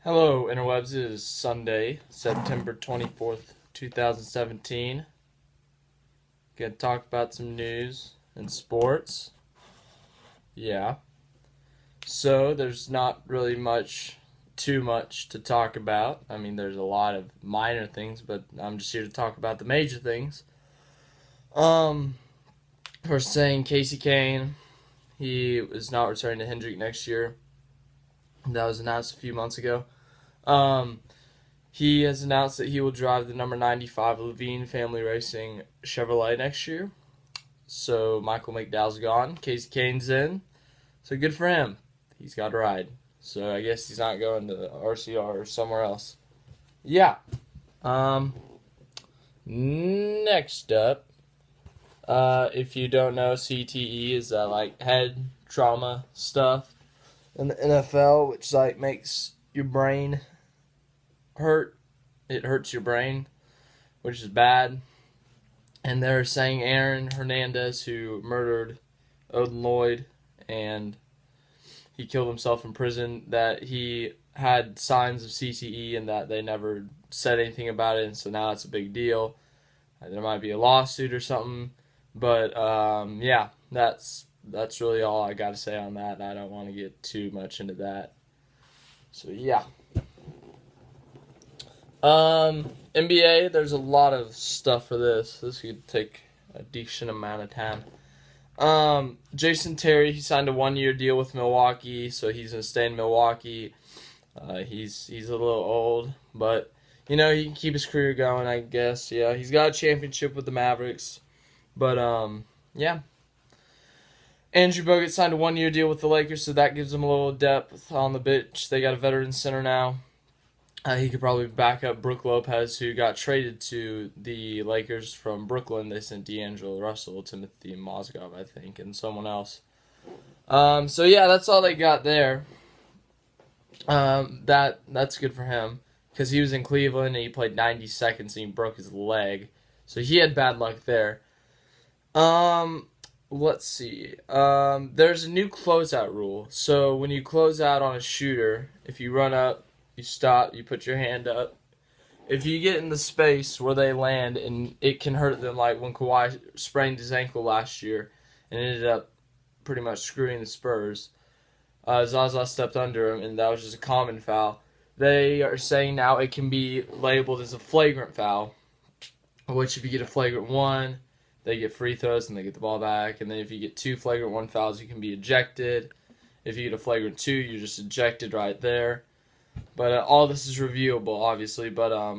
Hello, interwebs. It is Sunday, September 24th, 2017. Gonna talk about some news and sports. Yeah. So, there's not really too much to talk about. I mean, there's a lot of minor things, but I'm just here to talk about the major things. Um, First saying Casey Kane, he is not returning to Hendrick next year. That was announced a few months ago. Um, He has announced that he will drive the number 95 Levine Family Racing Chevrolet next year. So Michael McDowell's gone. Casey Kane's in. So good for him. He's got a ride. So I guess he's not going to RCR or somewhere else. Yeah. Um. Next up, if you don't know, CTE is like head trauma stuff in the NFL, which like makes your brain hurt. It hurts your brain, which is bad. And they're saying Aaron Hernandez, who murdered Odin Lloyd and he killed himself in prison, that he had signs of CTE and that they never said anything about it, and so now it's a big deal. There might be a lawsuit or something, but yeah, that's really all I got to say on that. I don't want to get too much into that. So yeah. NBA, there's a lot of stuff for this. This could take a decent amount of time. Jason Terry, he signed a 1-year deal with Milwaukee, so he's going to stay in Milwaukee. He's a little old, but, you know, he can keep his career going, I guess. Yeah, he's got a championship with the Mavericks, but, yeah. Andrew Bogut signed a 1-year deal with the Lakers, so that gives him a little depth on the bench. They got a veteran center now. He could probably back up Brook Lopez, who got traded to the Lakers from Brooklyn. They sent D'Angelo Russell, Timothy Mozgov, I think, and someone else. So yeah, that's all they got there. That's good for him because he was in Cleveland and he played 90 seconds and he broke his leg, so he had bad luck there. Let's see. There's a new closeout rule. So when you close out on a shooter, if you run up, you stop, you put your hand up. If you get in the space where they land, and it can hurt them, like when Kawhi sprained his ankle last year and ended up pretty much screwing the Spurs. Zaza stepped under him, and that was just a common foul. They are saying now it can be labeled as a flagrant foul, which if you get a flagrant one, they get free throws and they get the ball back. And then if you get 2 flagrant one fouls, you can be ejected. If you get a flagrant 2, you're just ejected right there. But all this is reviewable, obviously. But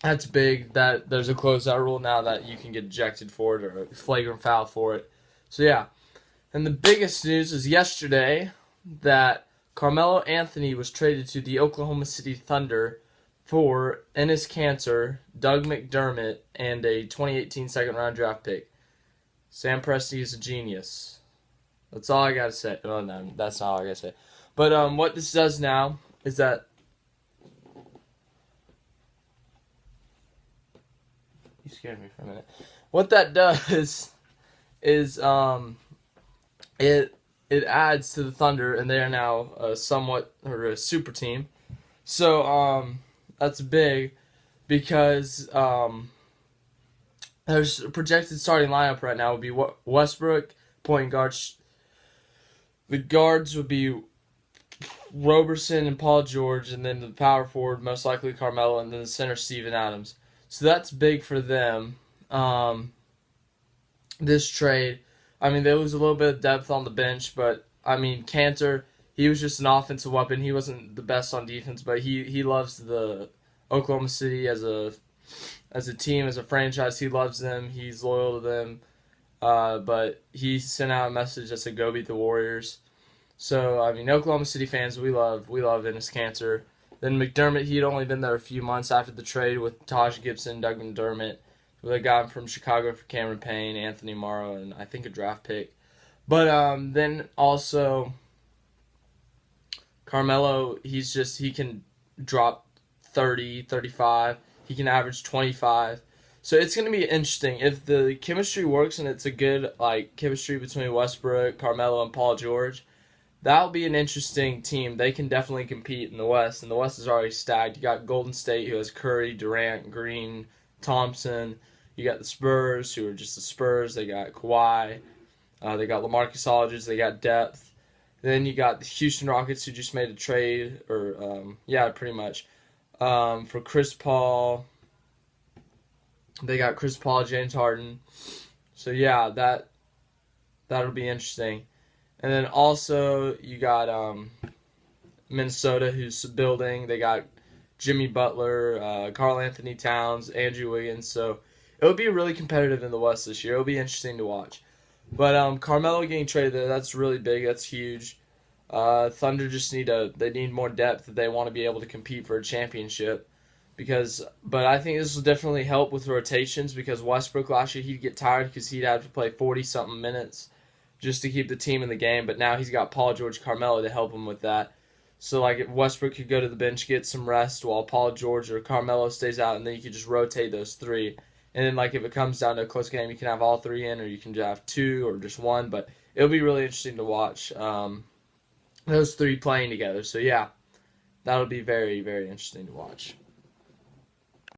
that's big that there's a closeout rule now that you can get ejected for it or a flagrant foul for it. So yeah. And the biggest news is yesterday that Carmelo Anthony was traded to the Oklahoma City Thunder for Enes Kanter, Doug McDermott, and a 2018 second-round draft pick. Sam Presti is a genius. That's all I gotta say. Oh, no, that's not all I gotta say. But what this does now is that you scared me for a minute. What that does is it adds to the Thunder, and they are now a super team. So that's big because there's a projected starting lineup right now would be Westbrook, point guards. The guards would be Roberson and Paul George, and then the power forward, most likely Carmelo, and then the center, Steven Adams. So that's big for them. This trade, I mean, they lose a little bit of depth on the bench, but, I mean, Kanter, he was just an offensive weapon. He wasn't the best on defense, but he loves the Oklahoma City as a team, as a franchise. He loves them. He's loyal to them. But he sent out a message that said, "Go beat the Warriors." So, I mean, Oklahoma City fans, we love Enes Kanter. Then McDermott, he had only been there a few months after the trade with Taj Gibson, Doug McDermott. They got him from Chicago for Cameron Payne, Anthony Morrow, and I think a draft pick. But then also Carmelo, he can drop 30, 35. He can average 25. So it's going to be interesting. If the chemistry works and it's a good chemistry between Westbrook, Carmelo, and Paul George, that'll be an interesting team. They can definitely compete in the West, and the West is already stacked. You got Golden State, who has Curry, Durant, Green, Thompson. You got the Spurs, who are just the Spurs. They got Kawhi. They got LaMarcus Aldridge. They got depth. Then you got the Houston Rockets, who just made a trade, pretty much, for Chris Paul. They got Chris Paul, James Harden. So yeah, that'll be interesting. And then also you got Minnesota, who's building. They got Jimmy Butler, Karl Anthony Towns, Andrew Wiggins. So it'll be really competitive in the West this year. It'll be interesting to watch. But Carmelo getting traded there, that's really big. That's huge. Thunder just need more depth if they want to be able to compete for a championship. But I think this will definitely help with rotations because Westbrook last year, he'd get tired because he'd have to play 40-something minutes just to keep the team in the game. But now he's got Paul George, Carmelo to help him with that. So like if Westbrook could go to the bench, get some rest while Paul George or Carmelo stays out, and then you could just rotate those three. And then like if it comes down to a close game, you can have all three in, or you can just have two or just one. But it'll be really interesting to watch those three playing together. So yeah, that'll be very, very interesting to watch.